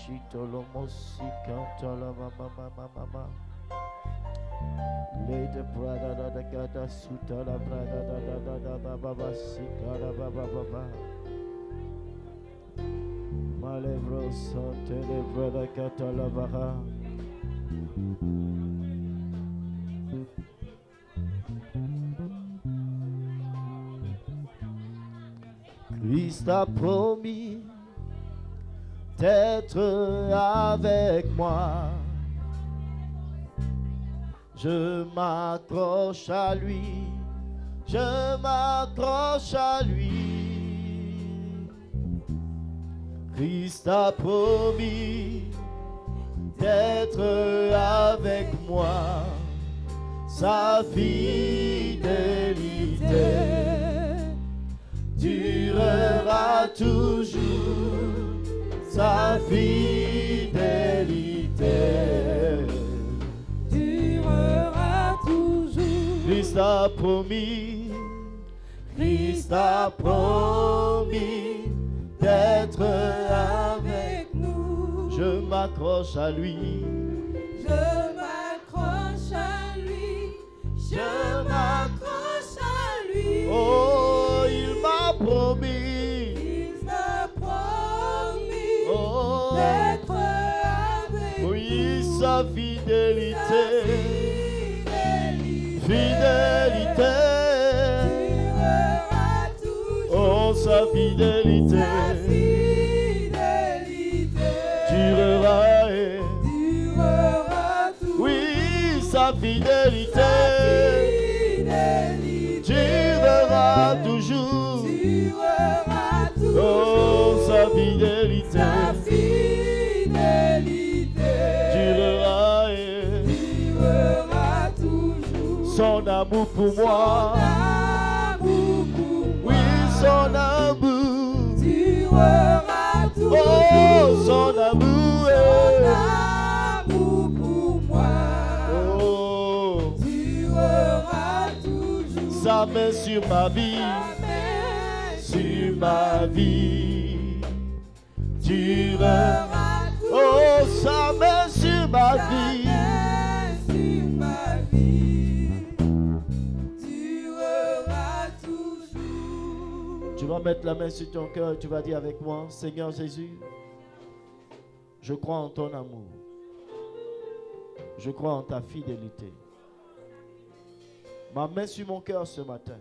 shitolo mosikanta la mama. Later brother da gada suta la brother da baba sikara baba. Malevro sante le brother kata la baha. Christ a promis d'être avec moi. Je m'accroche à lui, je m'accroche à lui. Christ a promis d'être avec moi. Sa fidélité durera toujours, sa fidélité durera toujours. Christ a promis d'être avec nous. Je m'accroche à lui, je m'accroche à lui, je m'accroche à lui. Oh, il m'a promis, oh, d'être avec oui, sa fidélité, fidélité durera toujours. Oh, sa fidélité durera toujours. Oui, sa fidélité durera toujours. Oh, sa fidélité durera toujours. Son amour pour moi, oui, son amour durera toujours. Oh, son amour pour moi Oh, durera toujours. sa main sur ma vie, sur ma vie durera. Oh, sa main sur ma vie, durera toujours. Tu vas mettre la main sur ton cœur, tu vas dire avec moi, Seigneur Jésus, je crois en ton amour, je crois en ta fidélité. Ma main sur mon cœur ce matin,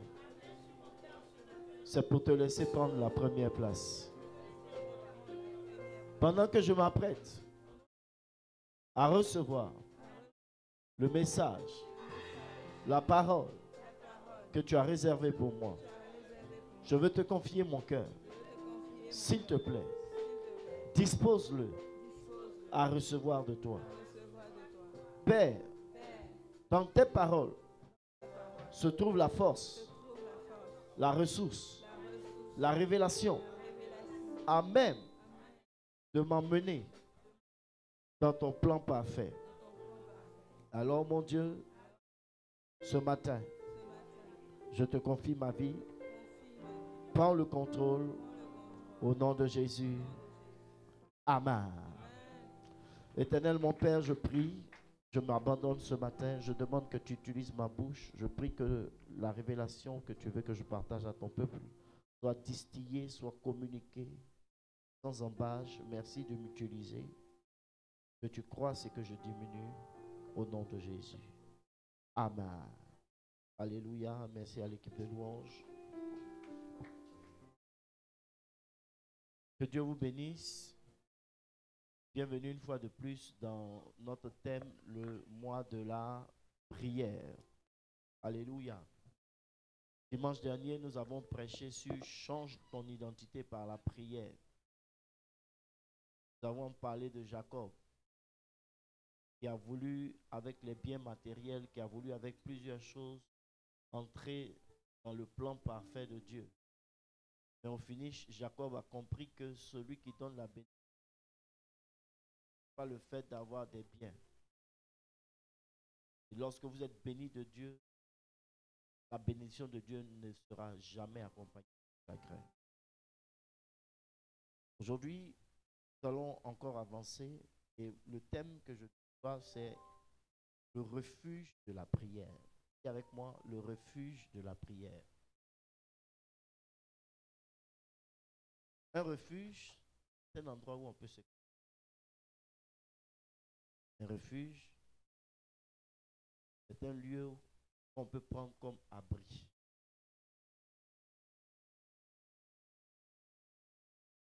c'est pour te laisser prendre la première place. Pendant que je m'apprête à recevoir le message, la parole que tu as réservée pour moi, je veux te confier mon cœur. S'il te plaît, dispose-le à recevoir de toi. Père, dans tes paroles se trouve la force, la ressource, la révélation, à même de m'emmener dans ton plan parfait. Alors mon Dieu, ce matin, je te confie ma vie. Prends le contrôle au nom de Jésus. Amen. Éternel mon Père, je prie, je m'abandonne ce matin, je demande que tu utilises ma bouche. Je prie que la révélation que tu veux que je partage à ton peuple soit distillée, soit communiquée sans embâche. Merci de m'utiliser. Que tu croisses et que je diminue au nom de Jésus. Amen. Alléluia. Merci à l'équipe de louange. Que Dieu vous bénisse. Bienvenue une fois de plus dans notre thème, le mois de la prière. Alléluia. Dimanche dernier, nous avons prêché sur « Change ton identité par la prière ». Nous avons parlé de Jacob, qui a voulu, avec les biens matériels, qui a voulu, avec plusieurs choses, entrer dans le plan parfait de Dieu. Mais au finish, Jacob a compris que celui qui donne la bénédiction, pas le fait d'avoir des biens. Et lorsque vous êtes béni de Dieu, la bénédiction de Dieu ne sera jamais accompagnée de chagrin. Aujourd'hui, Nous allons encore avancer et le thème que je vois, c'est le refuge de la prière. Et avec moi, le refuge de la prière. Un refuge, c'est un endroit où on peut se... Un refuge, c'est un lieu qu'on peut prendre comme abri.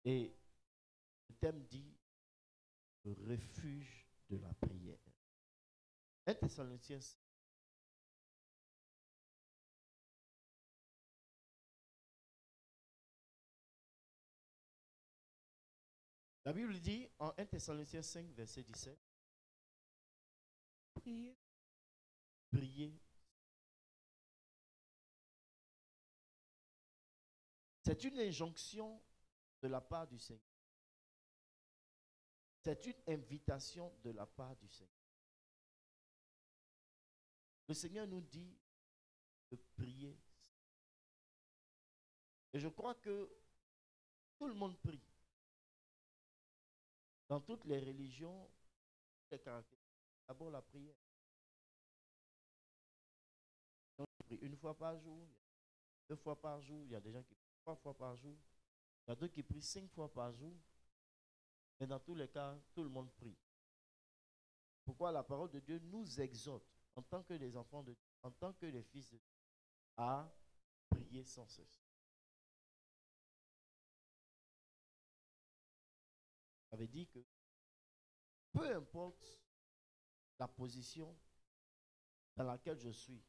Et le thème dit le refuge de la prière. 1 Thessaloniciens. La Bible dit en 1 Thessaloniciens 5, verset 17, Priez. priez. C'est une injonction de la part du Seigneur. C'est une invitation de la part du Seigneur. Le Seigneur nous dit de prier. Et je crois que tout le monde prie. Dans toutes les religions, les caractéristiques, d'abord la prière. Donc, je prie une fois par jour, 2 fois par jour, il y a des gens qui prient 3 fois par jour, il y a d'autres qui prient 5 fois par jour. Mais dans tous les cas, tout le monde prie. Pourquoi la parole de Dieu nous exhorte, en tant que les enfants de Dieu, en tant que les fils de Dieu, à prier sans cesse. Ça veut dire que peu importe la position dans laquelle je suis,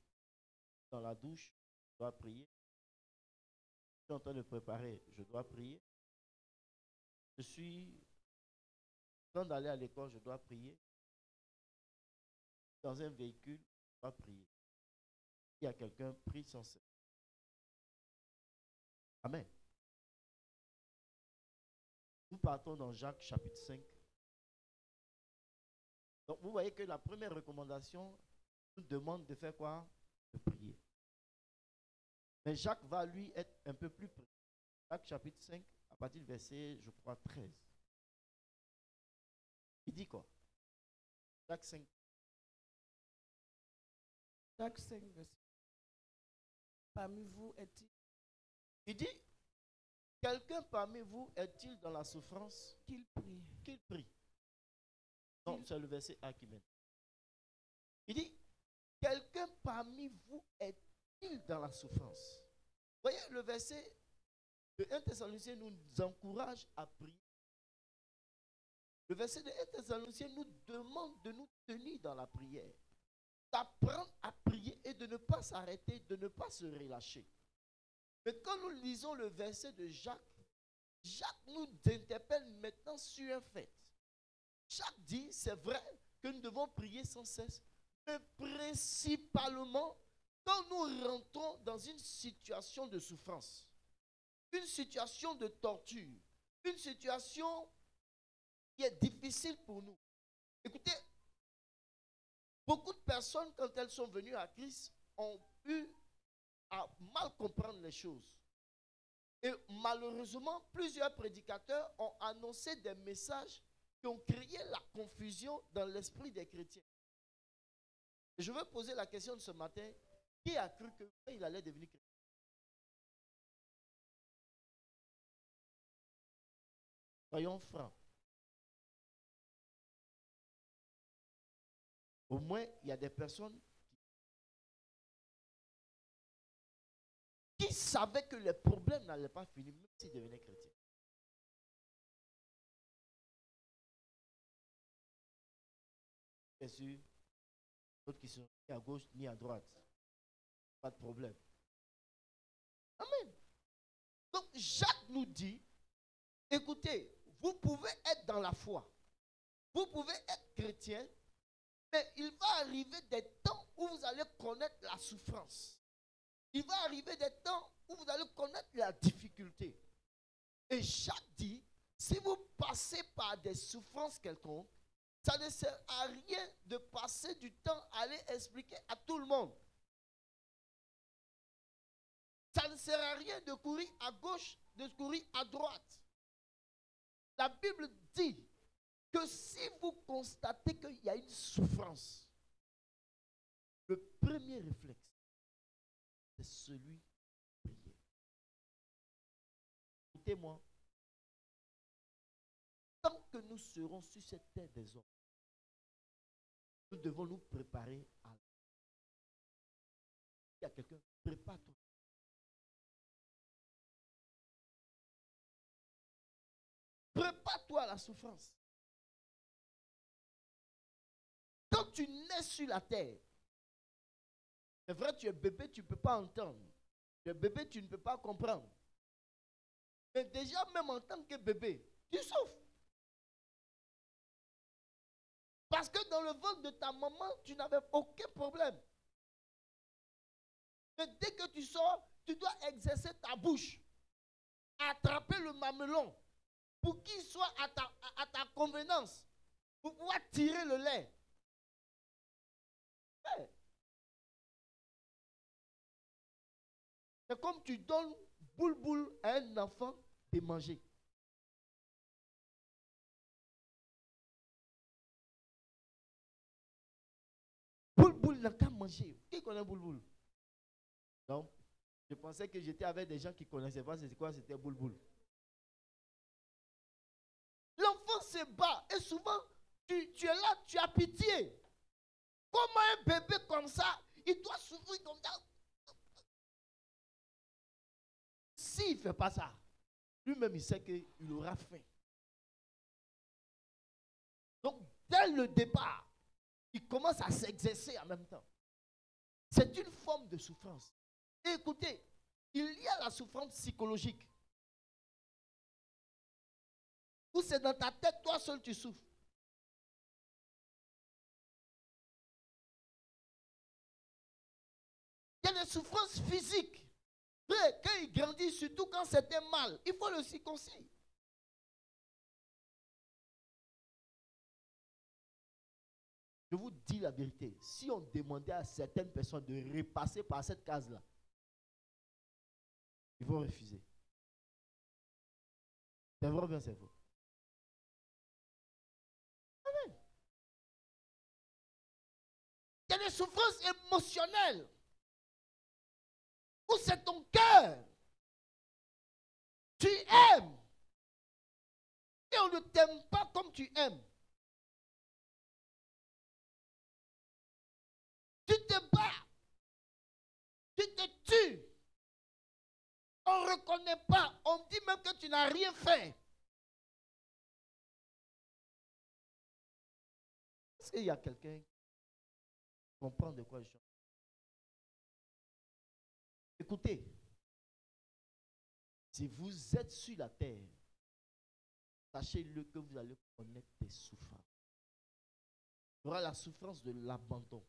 dans la douche, je dois prier. Je suis en train de préparer, je dois prier. Je suis en train d'aller à l'école, je dois prier. Dans un véhicule, je dois prier. Il y a quelqu'un, prie sans cesse. Amen. Nous partons dans Jacques chapitre 5. Donc vous voyez que la première recommandation nous demande de faire quoi? De prier. Mais Jacques va lui être un peu plus précis. Jacques chapitre 5, à partir du verset, je crois, 13. Il dit quoi? Jacques 5. Jacques 5, verset. Parmi vous est-il Il dit, quelqu'un parmi vous est-il dans la souffrance? qu'il prie? Qu'il prie. Non, c'est le verset A qui mène. Il dit, quelqu'un parmi vous est-il dans la souffrance? Vous voyez, le verset de 1 Thessaloniciens nous encourage à prier. Le verset de 1 Thessaloniciens nous demande de nous tenir dans la prière, d'apprendre à prier et de ne pas s'arrêter, de ne pas se relâcher. Mais quand nous lisons le verset de Jacques, Jacques nous interpelle maintenant sur un fait. Jacques dit, c'est vrai que nous devons prier sans cesse, mais principalement quand nous rentrons dans une situation de souffrance, une situation de torture, une situation qui est difficile pour nous. Écoutez, beaucoup de personnes, quand elles sont venues à Christ, ont eu à mal comprendre les choses. Et malheureusement, plusieurs prédicateurs ont annoncé des messages qui ont créé la confusion dans l'esprit des chrétiens. Et je veux poser la question de ce matin, qui a cru qu'il allait devenir chrétien? Soyons francs. Au moins, il y a des personnes qui savaient que les problèmes n'allaient pas finir, même s'ils devenaient chrétiens. Bien sûr, d'autres qui sont ni à gauche ni à droite. Pas de problème. Amen. Donc, Jacques nous dit, écoutez, vous pouvez être dans la foi. Vous pouvez être chrétien, mais il va arriver des temps où vous allez connaître la souffrance. Il va arriver des temps où vous allez connaître la difficulté. Et Jacques dit, si vous passez par des souffrances quelconques, ça ne sert à rien de passer du temps à aller expliquer à tout le monde. Ça ne sert à rien de courir à gauche, de courir à droite. la Bible dit que si vous constatez qu'il y a une souffrance, le premier réflexe, c'est celui de prier. Écoutez-moi, tant que nous serons sur cette terre des hommes, nous devons nous préparer à la. Il y a quelqu'un, prépare-toi. Prépare-toi à la souffrance. Quand tu nais sur la terre, c'est vrai, tu es bébé, tu ne peux pas entendre. Tu es bébé, tu ne peux pas comprendre. Mais déjà, même en tant que bébé, tu souffres. Parce que dans le ventre de ta maman, tu n'avais aucun problème. Mais dès que tu sors, tu dois exercer ta bouche, attraper le mamelon pour qu'il soit à ta convenance, pour pouvoir tirer le lait. Ouais. C'est comme tu donnes boule à un enfant de manger. Boule n'a qu'à manger. Qui connaît boule? Non. Je pensais que j'étais avec des gens qui ne connaissaient pas c'est quoi c'était boule. L'enfant se bat et souvent tu es là, tu as pitié. Comment un bébé comme ça, il doit souffrir comme ça? S'il ne fait pas ça, lui-même il sait qu'il aura faim. Donc dès le départ, il commence à s'exercer en même temps. C'est une forme de souffrance. Et écoutez, il y a la souffrance psychologique. Où c'est dans ta tête, toi seul tu souffres. Il y a des souffrances physiques. Quand il grandit, surtout quand c'était mal, il faut le circoncire. Je vous dis la vérité, si on demandait à certaines personnes de repasser par cette case-là, ils vont refuser. C'est vrai ou bien c'est faux? Amen. Il y a des souffrances émotionnelles où c'est ton cœur. Tu aimes. Et on ne t'aime pas comme tu aimes. Tu te bats. Tu te tues. On ne reconnaît pas. On dit même que tu n'as rien fait. Est-ce qu'il y a quelqu'un qui comprend de quoi je suis? Écoutez, si vous êtes sur la terre, sachez-le que vous allez connaître des souffrances. Il y aura la souffrance de l'abandon.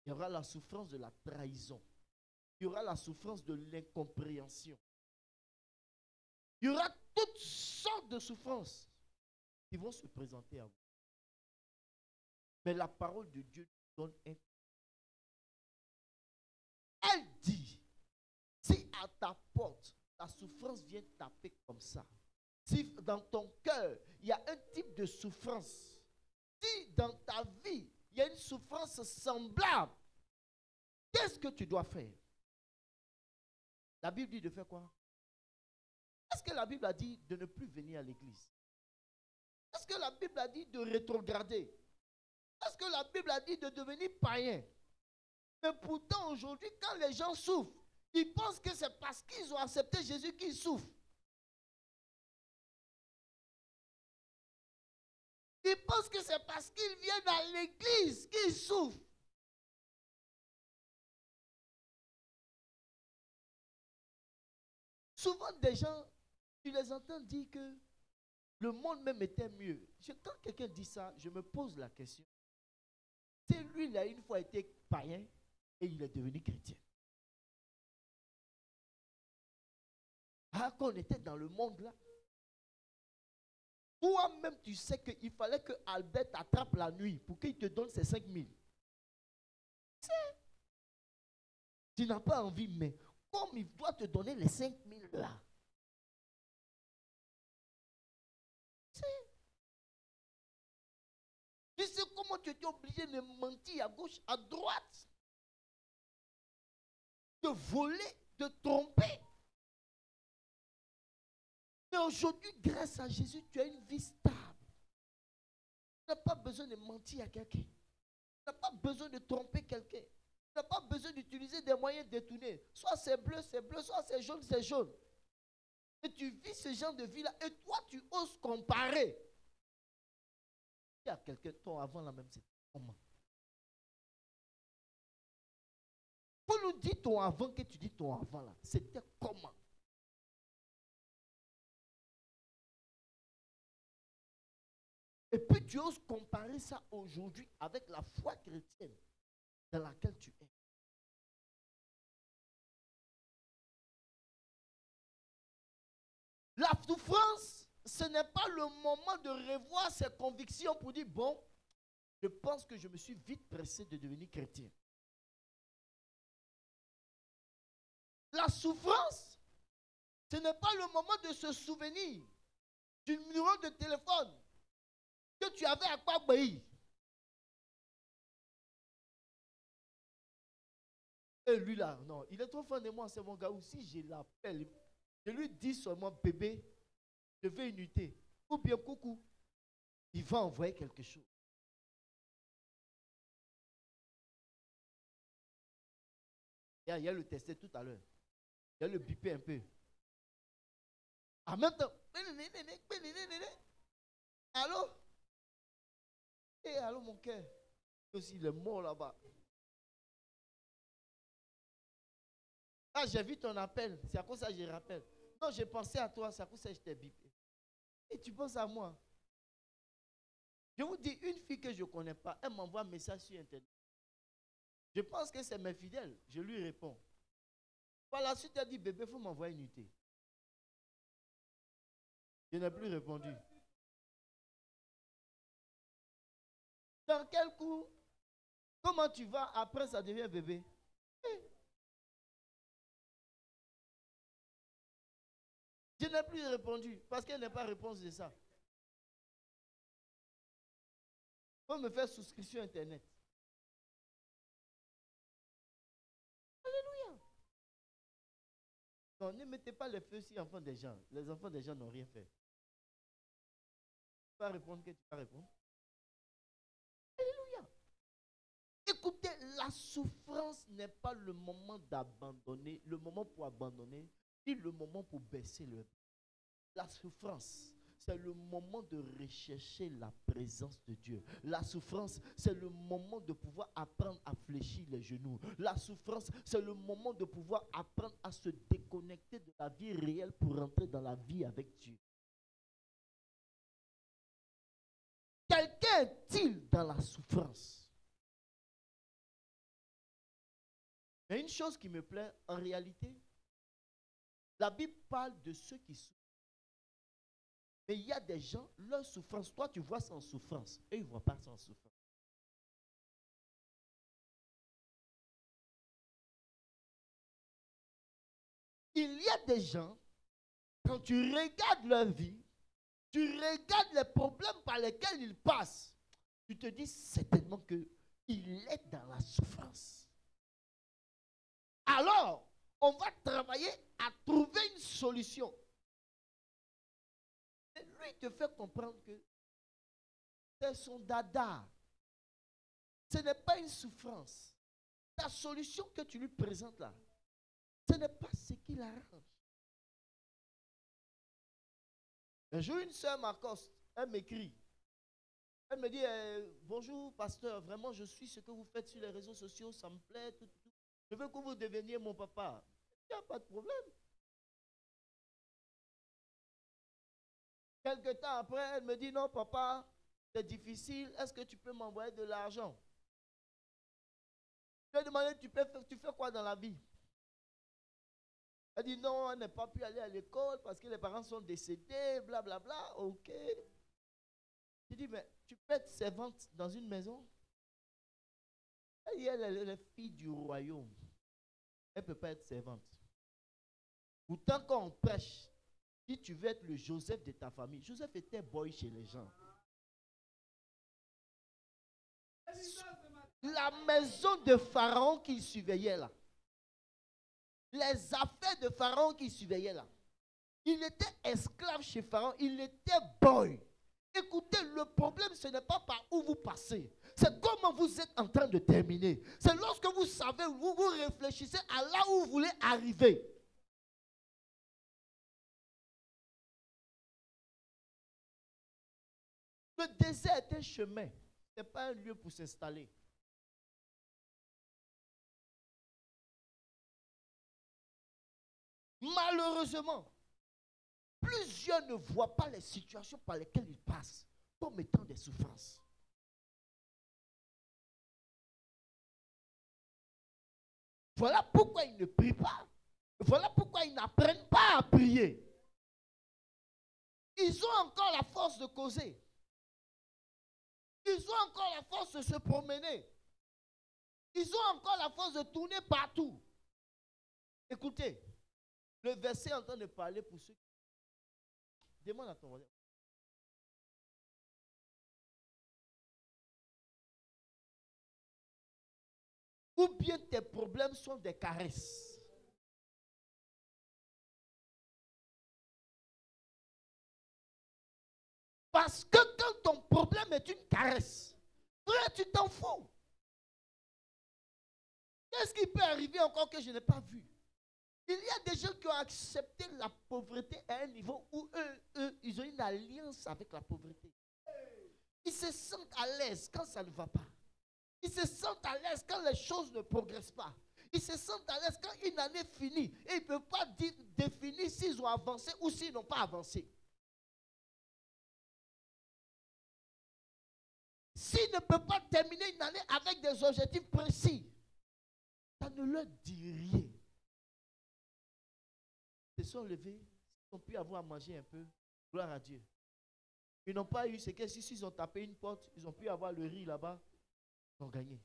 Il y aura la souffrance de la trahison. Il y aura la souffrance de l'incompréhension. Il y aura toutes sortes de souffrances qui vont se présenter à vous. Mais la parole de Dieu donne un. Elle dit, si à ta porte, la souffrance vient taper comme ça, si dans ton cœur, il y a un type de souffrance, si dans ta vie, il y a une souffrance semblable, qu'est-ce que tu dois faire? La Bible dit de faire quoi? Est-ce que la Bible a dit de ne plus venir à l'église? Est-ce que la Bible a dit de rétrograder? Est-ce que la Bible a dit de devenir païen? Mais pourtant, aujourd'hui, quand les gens souffrent, ils pensent que c'est parce qu'ils ont accepté Jésus qu'ils souffrent. Ils pensent que c'est parce qu'ils viennent à l'église qu'ils souffrent. Souvent, des gens, tu les entends dire que le monde même était mieux. Quand quelqu'un dit ça, je me pose la question. C'est lui, il a une fois été païen et il est devenu chrétien. Ah, quand on était dans le monde là, toi-même tu sais qu'il fallait que Albert t'attrape la nuit pour qu'il te donne ses 5 000. Tu n'as pas envie, mais comme il doit te donner les 5 000 là, comment tu étais obligé de mentir à gauche, à droite, de voler, de tromper. Mais aujourd'hui, grâce à Jésus, tu as une vie stable. Tu n'as pas besoin de mentir à quelqu'un. Tu n'as pas besoin de tromper quelqu'un. Tu n'as pas besoin d'utiliser des moyens détournés. Soit c'est bleu, soit c'est jaune, c'est jaune. Et tu vis ce genre de vie-là. Et toi, tu oses comparer. Il y a quelqu'un, ton avant là même, c'est comment? Pour nous dire ton avant, que tu dis ton avant là, c'était comment? Et puis tu oses comparer ça aujourd'hui avec la foi chrétienne dans laquelle tu es. La souffrance, ce n'est pas le moment de revoir ses convictions pour dire, bon, je pense que je me suis vite pressé de devenir chrétien. La souffrance, ce n'est pas le moment de se souvenir du numéro de téléphone que tu avais à Kpagbaï. Et lui là, non, il est trop fan de moi, c'est mon gars. Ou si je l'appelle, je lui dis seulement, bébé, je vais unité. Ou bien coucou, il va envoyer quelque chose. Il y a le testé tout à l'heure. Il y a le bipé un peu. En même temps, allô? Et allô mon cœur? Aussi, il est mort là-bas. Ah, j'ai vu ton appel. C'est à cause de ça que je rappelle. Non, j'ai pensé à toi. C'est à cause de ça que je t'ai bipé. Et tu penses à moi. Je vous dis, une fille que je ne connais pas, elle m'envoie un message sur Internet. Je pense que c'est mes fidèles. Je lui réponds. Par la suite, elle dit, bébé, il faut m'envoyer une unité. Je n'ai plus répondu. Dans quel coup? Comment tu vas? Après, ça devient bébé. Je n'ai plus répondu parce qu'elle n'a pas réponse de ça. Il faut me faire souscription Internet. Alléluia. Non, ne mettez pas les feux sur les enfants des gens. Les enfants des gens n'ont rien fait. Tu vas répondre que tu vas répondre. Alléluia. Écoutez, la souffrance n'est pas le moment d'abandonner, le moment pour abandonner, ni le moment pour baisser le. La souffrance, c'est le moment de rechercher la présence de Dieu. La souffrance, c'est le moment de pouvoir apprendre à fléchir les genoux. La souffrance, c'est le moment de pouvoir apprendre à se déconnecter de la vie réelle pour rentrer dans la vie avec Dieu. Quelqu'un est-il dans la souffrance? Mais une chose qui me plaît, en réalité, la Bible parle de ceux qui souffrent. Mais il y a des gens, leur souffrance, toi tu vois sans souffrance, eux ils ne voient pas sans souffrance. Il y a des gens, quand tu regardes leur vie, tu regardes les problèmes par lesquels ils passent, tu te dis certainement qu'il est dans la souffrance. Alors, on va travailler à trouver une solution. Et lui, il te fait comprendre que c'est son dada. Ce n'est pas une souffrance. La solution que tu lui présentes là, ce n'est pas ce qui l'arrange. Un jour, une soeur m'accoste, elle m'écrit. Elle me dit, bonjour pasteur, vraiment je suis ce que vous faites sur les réseaux sociaux, ça me plaît, tout. Je veux que vous deveniez mon papa. Il n'y a pas de problème. Quelque temps après, elle me dit, non papa, c'est difficile, est-ce que tu peux m'envoyer de l'argent? Je lui ai demandé, tu fais quoi dans la vie? Elle dit, non, elle n'a pas pu aller à l'école parce que les parents sont décédés, blablabla, bla, bla. Ok. Je dis, mais tu peux être servante dans une maison? Elle dit, elle est la fille du royaume. Elle ne peut pas être servante. Pourtant, quand on prêche, si tu veux être le Joseph de ta famille, Joseph était boy chez les gens. La maison de Pharaon qui surveillait là. Les affaires de Pharaon qui surveillaient là. Il était esclave chez Pharaon. Il était boy. Écoutez, le problème, ce n'est pas par où vous passez. C'est comment vous êtes en train de terminer. C'est lorsque vous savez, vous réfléchissez à là où vous voulez arriver. Le désert est un chemin. Ce n'est pas un lieu pour s'installer. Malheureusement, plusieurs ne voient pas les situations par lesquelles ils passent comme étant des souffrances. Voilà pourquoi ils ne prient pas. Voilà pourquoi ils n'apprennent pas à prier. Ils ont encore la force de causer. Ils ont encore la force de se promener. Ils ont encore la force de tourner partout. Écoutez, le verset est en train de parler pour ceux qui... Demande à ton voisin. Ou bien tes problèmes sont des caresses. Parce que quand ton problème est une caresse, frère, tu t'en fous. Qu'est-ce qui peut arriver encore que je n'ai pas vu? Il y a des gens qui ont accepté la pauvreté à un niveau où eux, ils ont une alliance avec la pauvreté. Ils se sentent à l'aise quand ça ne va pas. Ils se sentent à l'aise quand les choses ne progressent pas. Ils se sentent à l'aise quand une année finit et ils ne peuvent pas définir s'ils ont avancé ou s'ils n'ont pas avancé. S'ils ne peuvent pas terminer une année avec des objectifs précis, ça ne leur dit rien. Ils se sont levés, ils ont pu avoir à manger un peu, gloire à Dieu. Ils n'ont pas eu, c'est que s'ils ont tapé une porte, ils ont pu avoir le riz là-bas, ils ont gagné.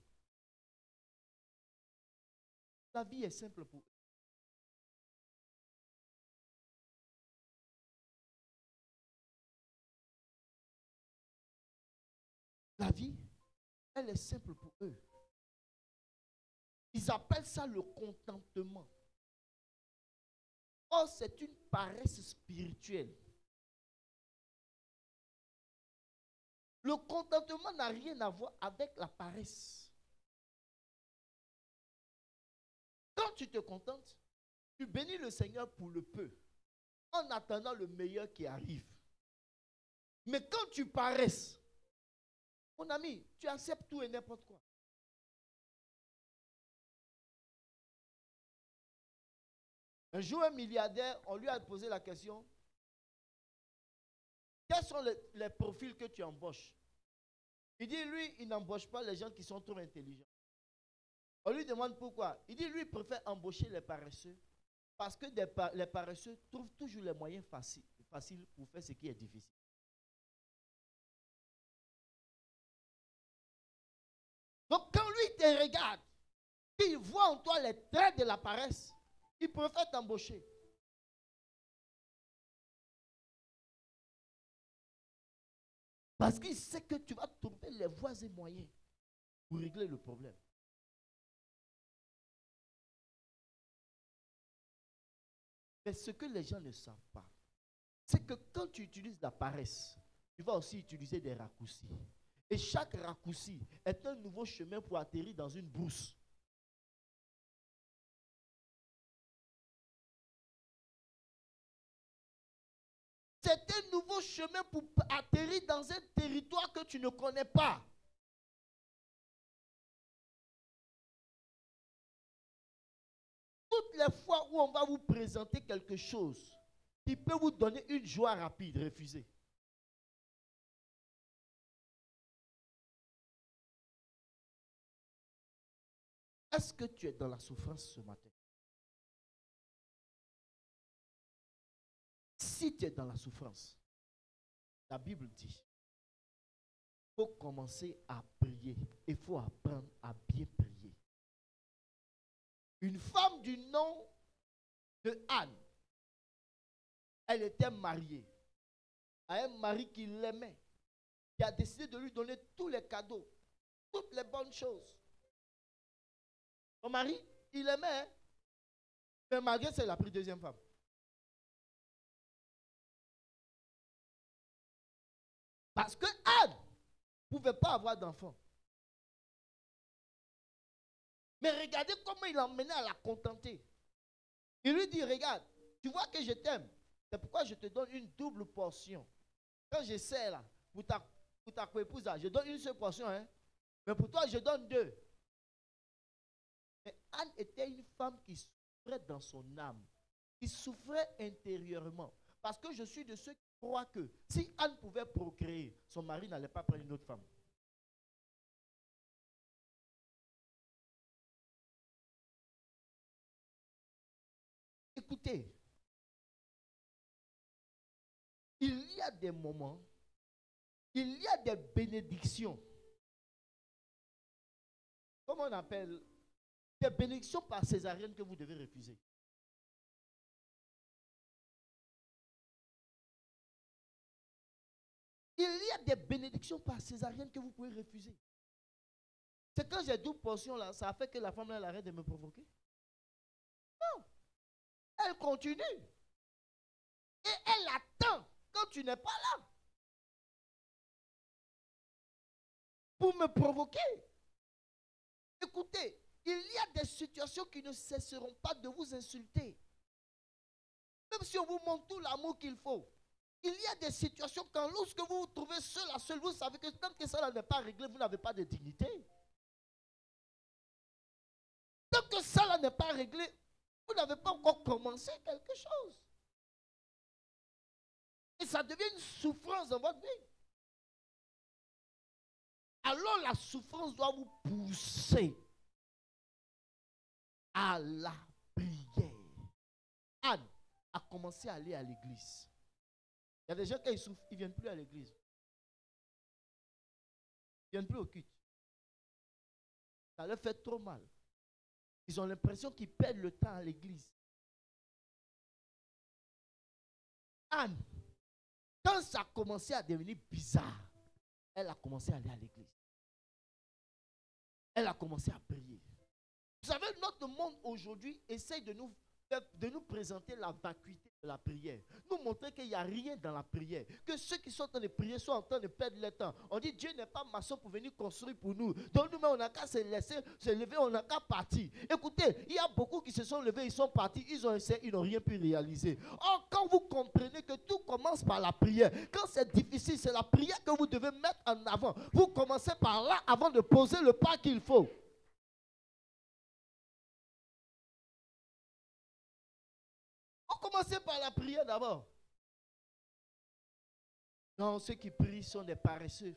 La vie est simple pour eux. La vie, elle est simple pour eux. Ils appellent ça le contentement. Or, c'est une paresse spirituelle. Le contentement n'a rien à voir avec la paresse. Quand tu te contentes, tu bénis le Seigneur pour le peu, en attendant le meilleur qui arrive. Mais quand tu paresses, mon ami, tu acceptes tout et n'importe quoi. Un jour, un milliardaire, on lui a posé la question, quels sont les profils que tu embauches? Il dit, lui, il n'embauche pas les gens qui sont trop intelligents. On lui demande pourquoi. Il dit, lui, il préfère embaucher les paresseux parce que les paresseux trouvent toujours les moyens faciles pour faire ce qui est difficile. Donc, quand lui te regarde, il voit en toi les traits de la paresse, il préfère t'embaucher. Parce qu'il sait que tu vas trouver les voies et moyens pour régler le problème. Mais ce que les gens ne savent pas, c'est que quand tu utilises la paresse, tu vas aussi utiliser des raccourcis. Et chaque raccourci est un nouveau chemin pour atterrir dans une brousse. C'est un nouveau chemin pour atterrir dans un territoire que tu ne connais pas. Toutes les fois où on va vous présenter quelque chose qui peut vous donner une joie rapide, refusez. Est-ce que tu es dans la souffrance ce matin? Si tu es dans la souffrance, la Bible dit, il faut commencer à prier. Il faut apprendre à bien prier. Une femme du nom de Anne, elle était mariée à un mari qui l'aimait, qui a décidé de lui donner tous les cadeaux, toutes les bonnes choses. Son mari, il aimait, hein? Mais malgré ça, il a pris deuxième femme. Parce que Anne ne pouvait pas avoir d'enfant. Mais regardez comment il l'emmenait à la contenter. Il lui dit, regarde, tu vois que je t'aime. C'est pourquoi je te donne une double portion. Quand j'essaie là, pour ta co-épouse, je donne une seule portion. Hein? Mais pour toi, je donne deux. Mais Anne était une femme qui souffrait dans son âme. Qui souffrait intérieurement. Parce que je suis de ceux qui croient que si Anne pouvait procréer, son mari n'allait pas prendre une autre femme. Écoutez, il y a des moments, il y a des bénédictions. Comment on appelle? Des bénédictions par césarienne que vous devez refuser. Il y a des bénédictions par césarienne que vous pouvez refuser. C'est quand j'ai double portion là, ça a fait que la femme elle arrête de me provoquer. Non. Elle continue. Et elle attend quand tu n'es pas là. Pour me provoquer. Écoutez, il y a des situations qui ne cesseront pas de vous insulter. Même si on vous montre tout l'amour qu'il faut. Il y a des situations quand lorsque vous vous trouvez seul à seul, vous savez que tant que ça n'est pas réglé, vous n'avez pas de dignité. Tant que ça n'est pas réglé, vous n'avez pas encore commencé quelque chose. Et ça devient une souffrance dans votre vie. Alors la souffrance doit vous pousser à la prière. Anne a commencé à aller à l'église. Il y a des gens qui souffrent, ils ne viennent plus à l'église. Ils ne viennent plus au culte. Ça leur fait trop mal. Ils ont l'impression qu'ils perdent le temps à l'église. Anne, quand ça a commencé à devenir bizarre, elle a commencé à aller à l'église. Elle a commencé à prier. Vous savez, notre monde aujourd'hui essaye de nous présenter la vacuité de la prière. Nous montrer qu'il n'y a rien dans la prière. Que ceux qui sont en train de prier sont en train de perdre leur temps. On dit Dieu n'est pas maçon pour venir construire pour nous. Donc nous-mêmes, on n'a qu'à se laisser se lever, on n'a qu'à partir. Écoutez, il y a beaucoup qui se sont levés, ils sont partis, ils ont essayé, ils n'ont rien pu réaliser. Or, quand vous comprenez que tout commence par la prière, quand c'est difficile, c'est la prière que vous devez mettre en avant. Vous commencez par là avant de poser le pas qu'il faut. Commencez par la prière d'abord. Non, ceux qui prient sont des paresseux.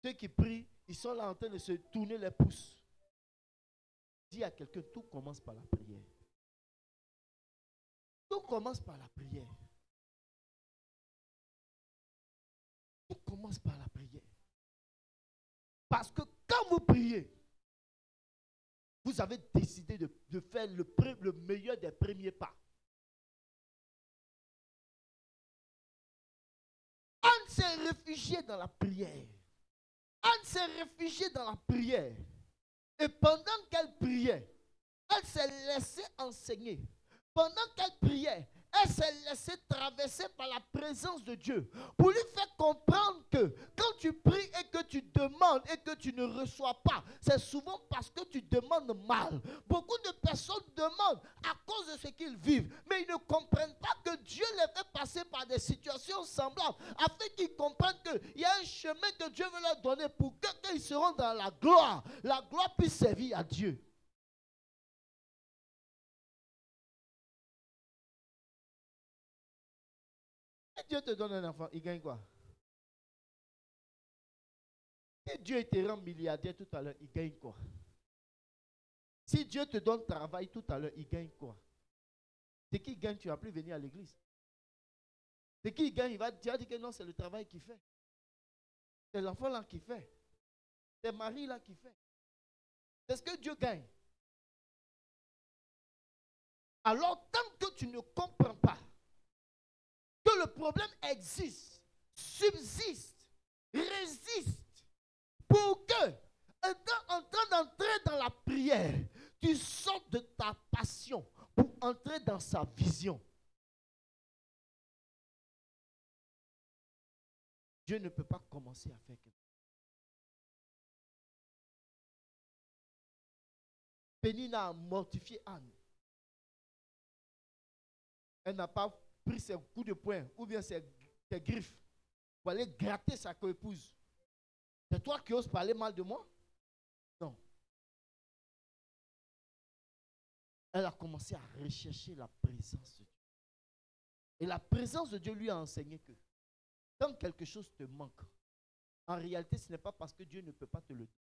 Ceux qui prient, ils sont là en train de se tourner les pouces. Dis à quelqu'un, tout commence par la prière. Tout commence par la prière. Tout commence par la prière. Parce que quand vous priez, vous avez décidé de faire le meilleur des premiers pas. Anne s'est réfugiée dans la prière. Anne s'est réfugiée dans la prière. Et pendant qu'elle priait, elle s'est laissée enseigner. Pendant qu'elle priait, elle s'est laissée traverser par la présence de Dieu pour lui faire comprendre que quand tu pries et que tu demandes et que tu ne reçois pas, c'est souvent parce que tu demandes mal. Beaucoup de personnes demandent à cause de ce qu'ils vivent, mais ils ne comprennent pas que Dieu les fait passer par des situations semblables afin qu'ils comprennent qu'il y a un chemin que Dieu veut leur donner pour qu'ils seront dans la gloire puisse servir à Dieu. Si Dieu te donne un enfant, il gagne quoi? Si Dieu te rend milliardaire tout à l'heure, il gagne quoi? Si Dieu te donne travail tout à l'heure, il gagne quoi? C'est qui gagne, tu ne vas plus venir à l'église. C'est qui gagne, il va dire que non, c'est le travail qu'il fait. C'est l'enfant là qui fait. C'est Marie là qui fait. C'est ce que Dieu gagne. Alors, tant que tu ne comprends pas que le problème existe, subsiste, résiste, pour que, en train d'entrer prière, tu sors de ta passion pour entrer dans sa vision. Dieu ne peut pas commencer à faire quelque chose. Pénina a mortifié Anne. Elle n'a pas pris ses coups de poing ou bien ses griffes pour aller gratter sa coépouse. C'est toi qui oses parler mal de moi? Non. Elle a commencé à rechercher la présence de Dieu. Et la présence de Dieu lui a enseigné que quand quelque chose te manque, en réalité, ce n'est pas parce que Dieu ne peut pas te le donner.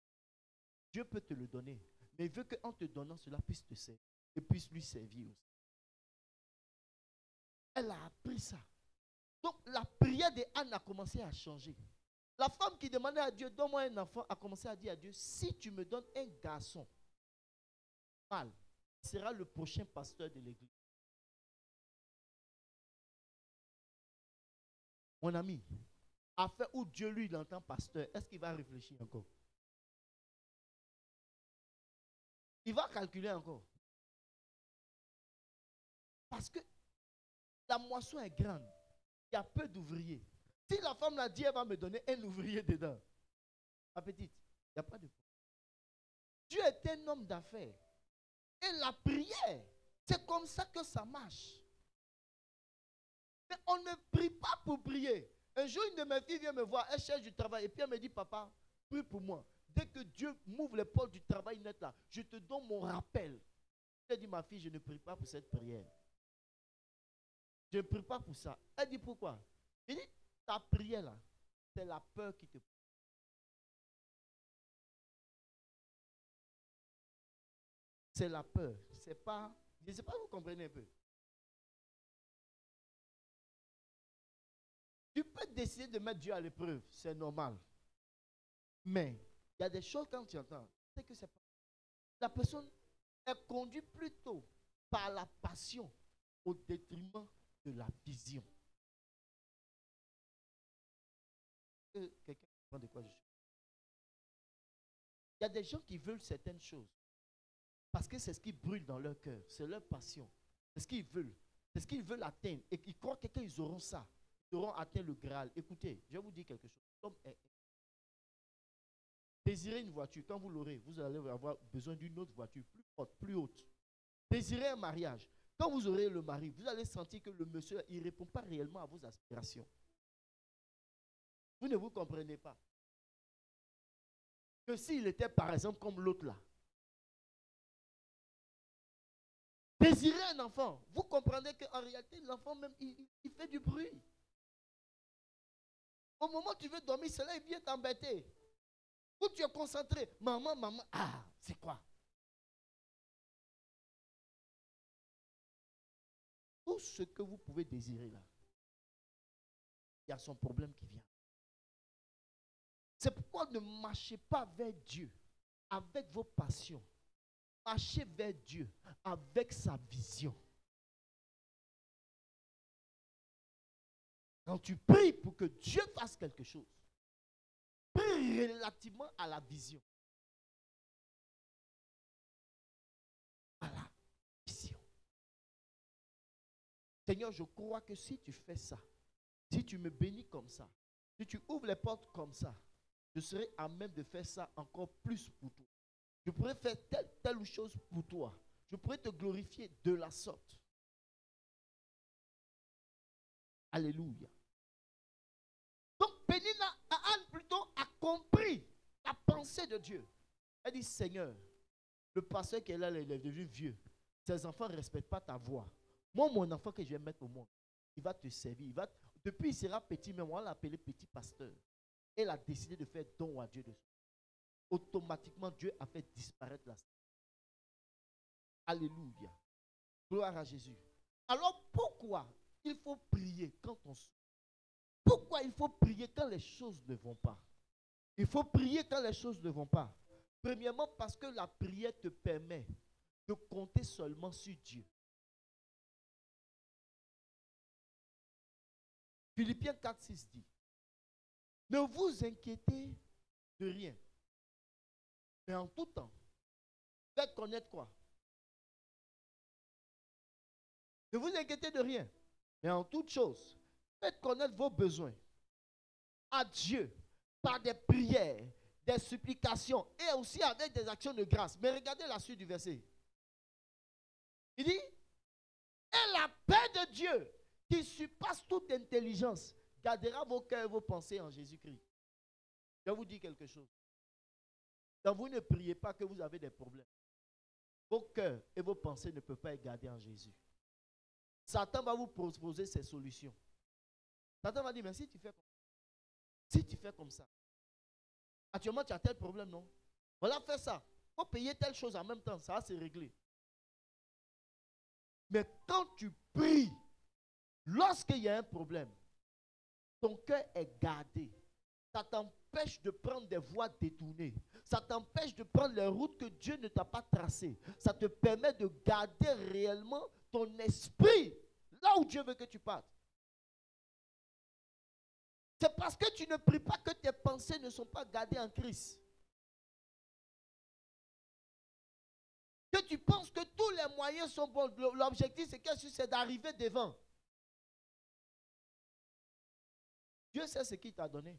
Dieu peut te le donner, mais il veut qu'en te donnant, cela puisse te servir et puisse lui servir aussi. Elle a appris ça. Donc la prière d'Anne a commencé à changer. La femme qui demandait à Dieu, donne-moi un enfant, a commencé à dire à Dieu, si tu me donnes un garçon, mâle, il sera le prochain pasteur de l'église. Mon ami, afin où Dieu lui l'entend pasteur, est-ce qu'il va réfléchir encore? Il va calculer encore. Parce que la moisson est grande. Il y a peu d'ouvriers. Si la femme l'a dit, elle va me donner un ouvrier dedans. Ma petite, il n'y a pas de problème. Dieu est un homme d'affaires. Et la prière, c'est comme ça que ça marche. Mais on ne prie pas pour prier. Un jour, une de mes filles vient me voir, elle cherche du travail. Et puis elle me dit, papa, prie pour moi. Dès que Dieu m'ouvre les portes du travail net là, je te donne mon rappel. Je dis, ma fille, je ne prie pas pour cette prière. Je ne prie pas pour ça. Elle dit, pourquoi? Je dis, ta prière là, c'est la peur qui te pousse. C'est la peur. C'est pas, je ne sais pas, vous comprenez un peu. Tu peux décider de mettre Dieu à l'épreuve, c'est normal. Mais il y a des choses quand tu entends, c'est que c'est pas. La personne est conduite plutôt par la passion au détriment de la vision. Quelqu'un comprend de quoi je suis? Il y a des gens qui veulent certaines choses parce que c'est ce qui brûle dans leur cœur, c'est leur passion, c'est ce qu'ils veulent, c'est ce qu'ils veulent atteindre et ils croient que quand ils auront ça, ils auront atteint le Graal. Écoutez, je vais vous dire quelque chose. L'homme est désirez une voiture, quand vous l'aurez, vous allez avoir besoin d'une autre voiture plus forte, plus haute. Désirez un mariage. Quand vous aurez le mari, vous allez sentir que le monsieur, il ne répond pas réellement à vos aspirations. Vous ne vous comprenez pas. Que s'il était par exemple comme l'autre là. Désirez un enfant. Vous comprenez qu'en réalité, l'enfant même, il fait du bruit. Au moment où tu veux dormir, cela il vient t'embêter. Où tu es concentré. Maman, maman, ah, c'est quoi? Tout ce que vous pouvez désirer là, il y a son problème qui vient. C'est pourquoi ne marchez pas vers Dieu avec vos passions. Marchez vers Dieu avec sa vision. Quand tu pries pour que Dieu fasse quelque chose, prie relativement à la vision. À la vision. Seigneur, je crois que si tu fais ça, si tu me bénis comme ça, si tu ouvres les portes comme ça, je serai à même de faire ça encore plus pour toi. Je pourrais faire telle chose pour toi. Je pourrais te glorifier de la sorte. Alléluia. Donc, Pénina, Anne plutôt a compris la pensée de Dieu. Elle dit, Seigneur, le pasteur qui est là, il est devenu vieux. Ses enfants ne respectent pas ta voix. Moi, mon enfant que je vais mettre au monde, il va te servir. Depuis, il sera petit, mais on va l'appeler petit pasteur. Elle a décidé de faire don à Dieu de soi. Automatiquement, Dieu a fait disparaître la sainte. Alléluia. Gloire à Jésus. Alors, pourquoi il faut prier quand on souffre? Pourquoi il faut prier quand les choses ne vont pas? Il faut prier quand les choses ne vont pas. Premièrement, parce que la prière te permet de compter seulement sur Dieu. Philippiens 4:6 dit, ne vous inquiétez de rien, mais en tout temps, Faites connaître quoi? Ne vous inquiétez de rien. Mais en toute chose, faites connaître vos besoins à Dieu par des prières, des supplications et aussi avec des actions de grâce. Mais regardez la suite du verset. Il dit, et la paix de Dieu qui surpasse toute intelligence gardera vos cœurs et vos pensées en Jésus-Christ. Je vais vous dire quelque chose. Quand vous ne priez pas que vous avez des problèmes, vos cœurs et vos pensées ne peuvent pas être gardés en Jésus. Satan va vous proposer ses solutions. Satan va dire, mais si tu fais comme ça, actuellement tu as tel problème, non? Voilà, fais ça. Il faut payer telle chose en même temps, ça va se régler. Mais quand tu pries, lorsqu'il y a un problème, ton cœur est gardé. Ça t'empêche de prendre des voies détournées. Ça t'empêche de prendre les routes que Dieu ne t'a pas tracées. Ça te permet de garder réellement ton esprit là où Dieu veut que tu partes. C'est parce que tu ne pries pas que tes pensées ne sont pas gardées en Christ. Que tu penses que tous les moyens sont bons. L'objectif, c'est d'arriver devant. Dieu sait ce qu'il t'a donné.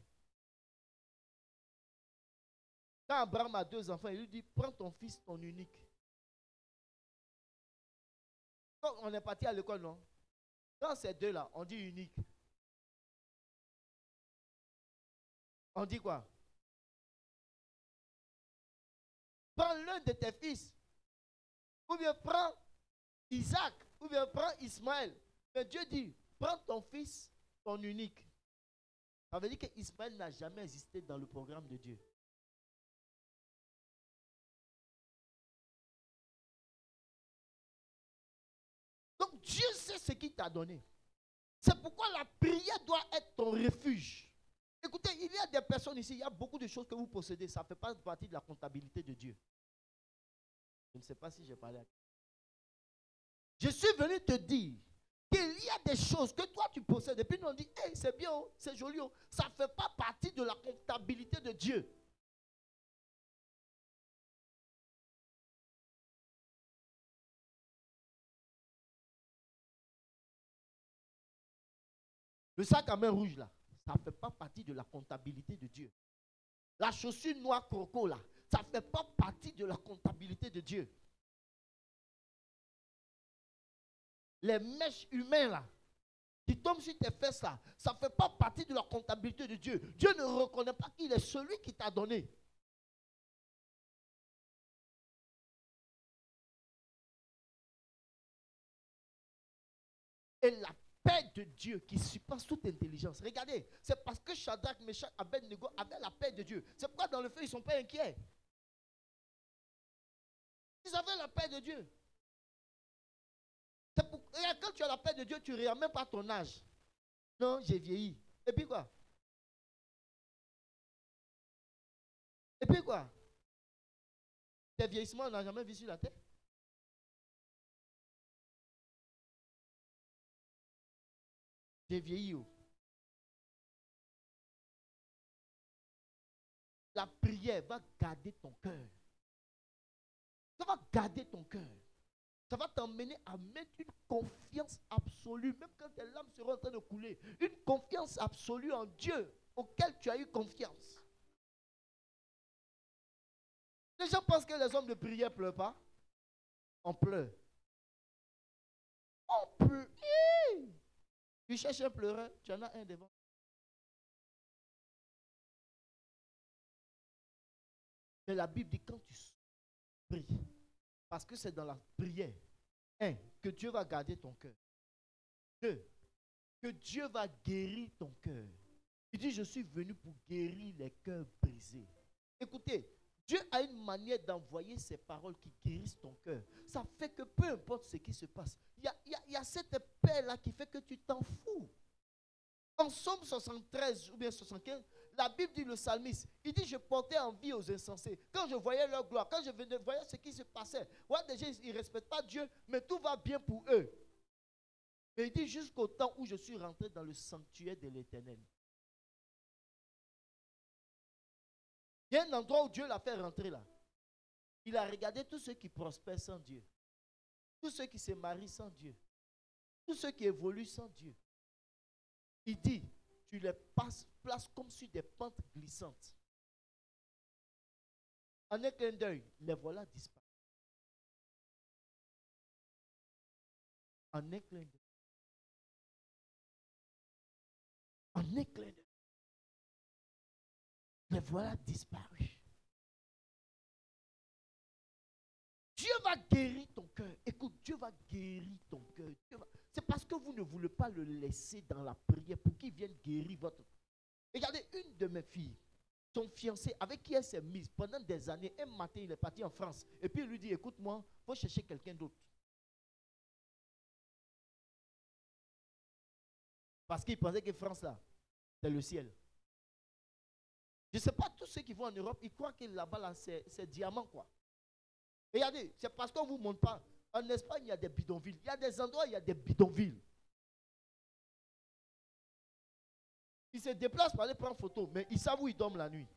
Quand Abraham a 2 enfants, il lui dit, prends ton fils, ton unique. Quand on est parti à l'école, non? Dans ces deux-là, on dit unique. On dit quoi? Prends l'un de tes fils. Ou bien prends Isaac. Ou bien prends Ismaël. Mais Dieu dit, prends ton fils, ton unique. Ça veut dire qu'Ismaël n'a jamais existé dans le programme de Dieu. Donc Dieu sait ce qu'il t'a donné. C'est pourquoi la prière doit être ton refuge. Écoutez, il y a des personnes ici, il y a beaucoup de choses que vous possédez. Ça ne fait pas partie de la comptabilité de Dieu. Je ne sais pas si j'ai parlé à toi. Je suis venu te dire qu'il y a des choses que toi tu possèdes. Et puis nous on dit, hey, c'est bien, c'est joli. Ça ne fait pas partie de la comptabilité de Dieu. Le sac à main rouge là, ça ne fait pas partie de la comptabilité de Dieu. La chaussure noire croco là, ça ne fait pas partie de la comptabilité de Dieu. Les mèches humaines là, qui tombent sur tes fesses là, ça ne fait pas partie de la comptabilité de Dieu. Dieu ne reconnaît pas qu'il est celui qui t'a donné. Et la paix de Dieu qui surpasse toute intelligence. Regardez, c'est parce que Shadrach, Meshach, Abednego avaient la paix de Dieu. C'est pourquoi dans le feu, ils ne sont pas inquiets. Ils avaient la paix de Dieu. Et quand tu as la paix de Dieu, tu ne regardes même pas ton âge. Non, j'ai vieilli. Et puis quoi? Et puis quoi? Tes vieillissements, on n'a jamais vu sur la terre. J'ai vieilli où? La prière va garder ton cœur. Ça va garder ton cœur. Ça va t'emmener à mettre une confiance absolue, même quand tes larmes seront en train de couler. Une confiance absolue en Dieu, auquel tu as eu confiance. Les gens pensent que les hommes de prière ne pleurent pas. On pleure. On pleure. Tu cherches un pleureur, tu en as un devant. Mais la Bible dit quand tu pries, parce que c'est dans la prière, que Dieu va garder ton cœur. 2, que Dieu va guérir ton cœur. Il dit, je suis venu pour guérir les cœurs brisés. Écoutez, Dieu a une manière d'envoyer ses paroles qui guérissent ton cœur. Ça fait que peu importe ce qui se passe, il y a cette paix-là qui fait que tu t'en fous. En Somme 73 ou bien 75, la Bible dit, le psalmiste, il dit, je portais envie aux insensés. Quand je voyais leur gloire, quand je voyais ce qui se passait, ouais, déjà, ils ne respectent pas Dieu, mais tout va bien pour eux. Mais il dit, jusqu'au temps où je suis rentré dans le sanctuaire de l'Éternel. Il y a un endroit où Dieu l'a fait rentrer là. Il a regardé tous ceux qui prospèrent sans Dieu. Tous ceux qui se marient sans Dieu. Tous ceux qui évoluent sans Dieu. Il dit, tu les places comme sur des pentes glissantes. En un clin d'œil, les voilà disparus. En un clin d'œil. En un clin d'œil. Les voilà disparus. Dieu va guérir ton cœur. Écoute, Dieu va guérir ton cœur. C'est parce que vous ne voulez pas le laisser dans la prière pour qu'il vienne guérir votre... Regardez, une de mes filles, son fiancé, avec qui elle s'est mise pendant des années, un matin, il est parti en France. Et puis il lui dit, écoute-moi, il faut chercher quelqu'un d'autre. Parce qu'il pensait que France, là, c'est le ciel. Je ne sais pas, tous ceux qui vont en Europe, ils croient que là-bas, là, c'est diamant, quoi. Regardez, c'est parce qu'on ne vous montre pas. En Espagne, il y a des bidonvilles. Il y a des endroits où il y a des bidonvilles. Ils se déplacent pour aller prendre photo, mais ils savent où ils dorment la nuit.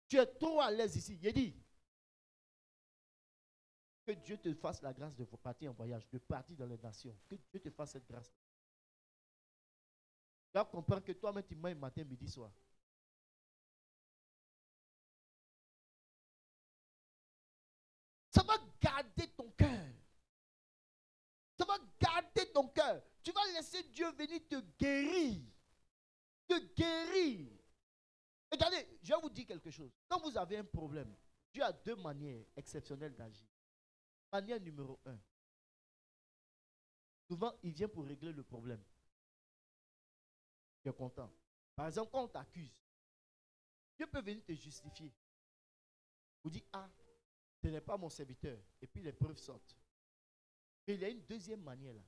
Tu es trop à l'aise ici. Il dit que Dieu te fasse la grâce de partir en voyage, de partir dans les nations. Que Dieu te fasse cette grâce. Tu vas comprendre que toi-même, tu manges matin, midi, soir. Ça va garder ton cœur. Ça va garder ton cœur. Tu vas laisser Dieu venir te guérir. Te guérir. Regardez, je vais vous dire quelque chose. Quand vous avez un problème, Dieu a deux manières exceptionnelles d'agir. Manière numéro 1. Souvent, il vient pour régler le problème. Tu es content. Par exemple, quand on t'accuse, Dieu peut venir te justifier. Vous dites, ah, ce n'est pas mon serviteur. Et puis les preuves sortent. Mais il y a une deuxième manière là.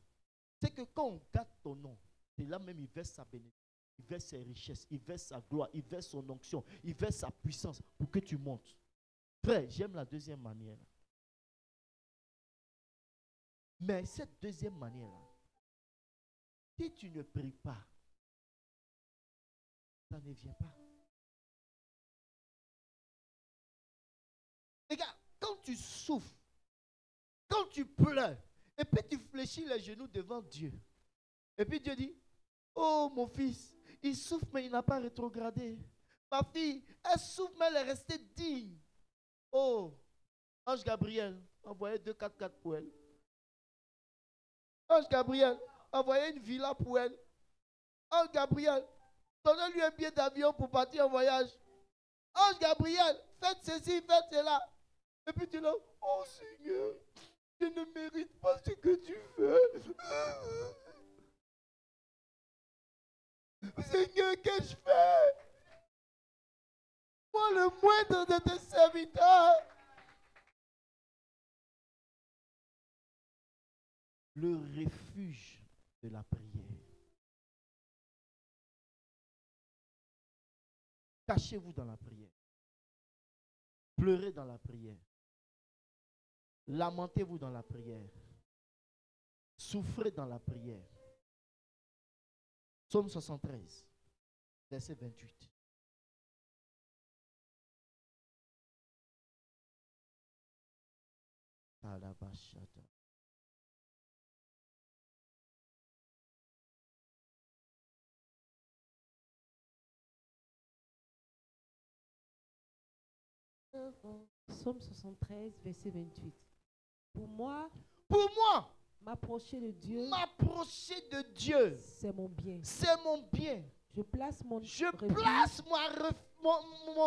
C'est que quand on garde ton nom, c'est là même il verse sa bénédiction, il verse ses richesses, il verse sa gloire, il verse son onction, il verse sa puissance pour que tu montes. Frère, j'aime la deuxième manière là. Mais cette deuxième manière là, si tu ne pries pas, ça ne vient pas. Regarde, quand tu souffres, quand tu pleures, et puis tu fléchis les genoux devant Dieu. Et puis Dieu dit, oh mon fils, il souffre mais il n'a pas rétrogradé. Ma fille, elle souffre mais elle est restée digne. Oh, Ange Gabriel, envoyez 2 4x4 pour elle. Ange Gabriel, envoyez une villa pour elle. Ange Gabriel, donnez-lui un billet d'avion pour partir en voyage. Ange Gabriel, faites ceci, faites cela. Et puis tu dis, oh Seigneur, je ne mérite pas ce que tu fais. Seigneur, qu'ai-je fait? Moi, le moindre de tes serviteurs. Le refuge de la prière. Cachez-vous dans la prière. Pleurez dans la prière. Lamentez-vous dans la prière. Souffrez dans la prière. Psaume 73, verset 28. Alabashata. Psaume 73, verset 28. Pour moi, m'approcher de Dieu, c'est mon bien. C'est mon bien. Je place mon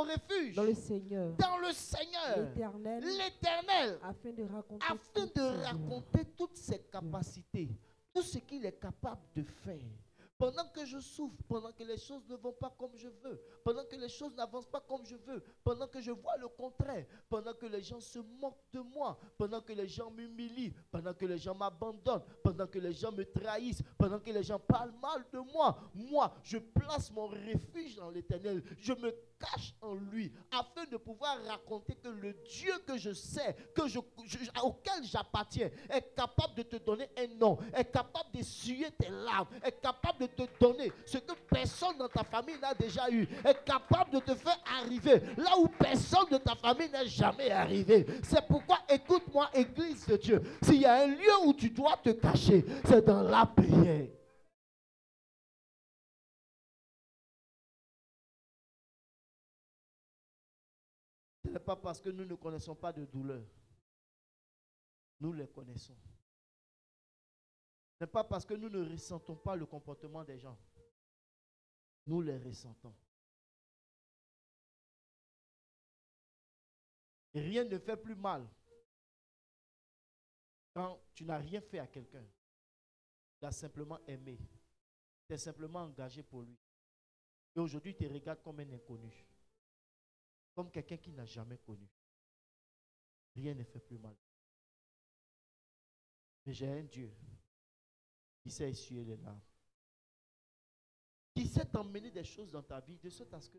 refuge dans le Seigneur, l'Éternel, afin de raconter toutes ses capacités, tout ce qu'il est capable de faire. Pendant que je souffre, pendant que les choses ne vont pas comme je veux, pendant que les choses n'avancent pas comme je veux, pendant que je vois le contraire, pendant que les gens se moquent de moi, pendant que les gens m'humilient, pendant que les gens m'abandonnent, pendant que les gens me trahissent, pendant que les gens parlent mal de moi, je place mon refuge dans l'Éternel. Je me cache en lui afin de pouvoir raconter que le Dieu que je sais, auquel j'appartiens, est capable de te donner un nom, est capable d'essuyer tes larmes, est capable de te donner ce que personne dans ta famille n'a déjà eu, est capable de te faire arriver là où personne de ta famille n'est jamais arrivé. C'est pourquoi, écoute-moi, Église de Dieu, s'il y a un lieu où tu dois te cacher, c'est dans la prière. Ce n'est pas parce que nous ne connaissons pas de douleur. Nous les connaissons. Ce n'est pas parce que nous ne ressentons pas le comportement des gens. Nous les ressentons. Et rien ne fait plus mal quand tu n'as rien fait à quelqu'un. Tu l'as simplement aimé. Tu es simplement engagé pour lui. Et aujourd'hui, tu te regardes comme un inconnu. Comme quelqu'un qui n'a jamais connu. Rien ne fait plus mal. Mais j'ai un Dieu qui sait essuyer les larmes. Qui sait t'emmener des choses dans ta vie de sorte à ce que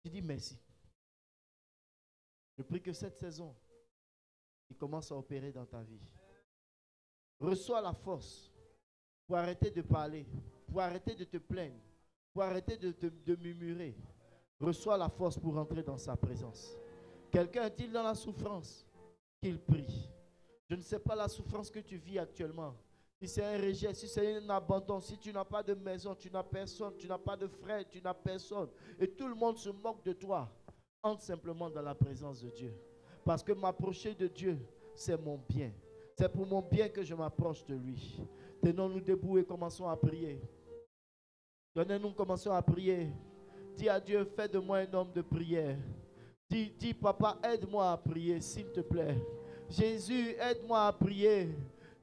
tu dis merci. Je prie que cette saison, il commence à opérer dans ta vie. Reçois la force pour arrêter de parler, pour arrêter de te plaindre, pour arrêter de murmurer. Reçois la force pour entrer dans sa présence. Quelqu'un est-il dans la souffrance? Qu'il prie. Je ne sais pas la souffrance que tu vis actuellement. Si c'est un rejet, si c'est un abandon, si tu n'as pas de maison, tu n'as personne, tu n'as pas de frère, tu n'as personne, et tout le monde se moque de toi, entre simplement dans la présence de Dieu. Parce que m'approcher de Dieu, c'est mon bien. C'est pour mon bien que je m'approche de lui. Tenons-nous debout et commençons à prier. Donnez-nous, commençons à prier. Dis à Dieu, fais de moi un homme de prière. Dis, papa, aide-moi à prier, s'il te plaît. Jésus, aide-moi à prier.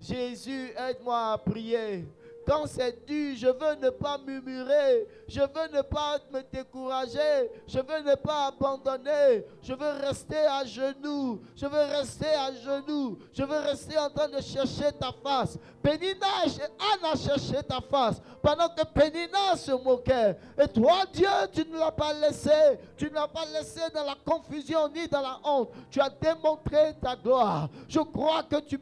Jésus, aide-moi à prier. Quand c'est dur, je veux ne pas murmurer. Je veux ne pas me décourager. Je veux ne pas abandonner. Je veux rester à genoux. Je veux rester à genoux. Je veux rester en train de chercher ta face. Pénina et Anna cherchaient ta face. Pendant que Pénina se moquait. Et toi, Dieu, tu ne l'as pas laissé. Tu ne l'as pas laissé dans la confusion ni dans la honte. Tu as démontré ta gloire. Je crois que tu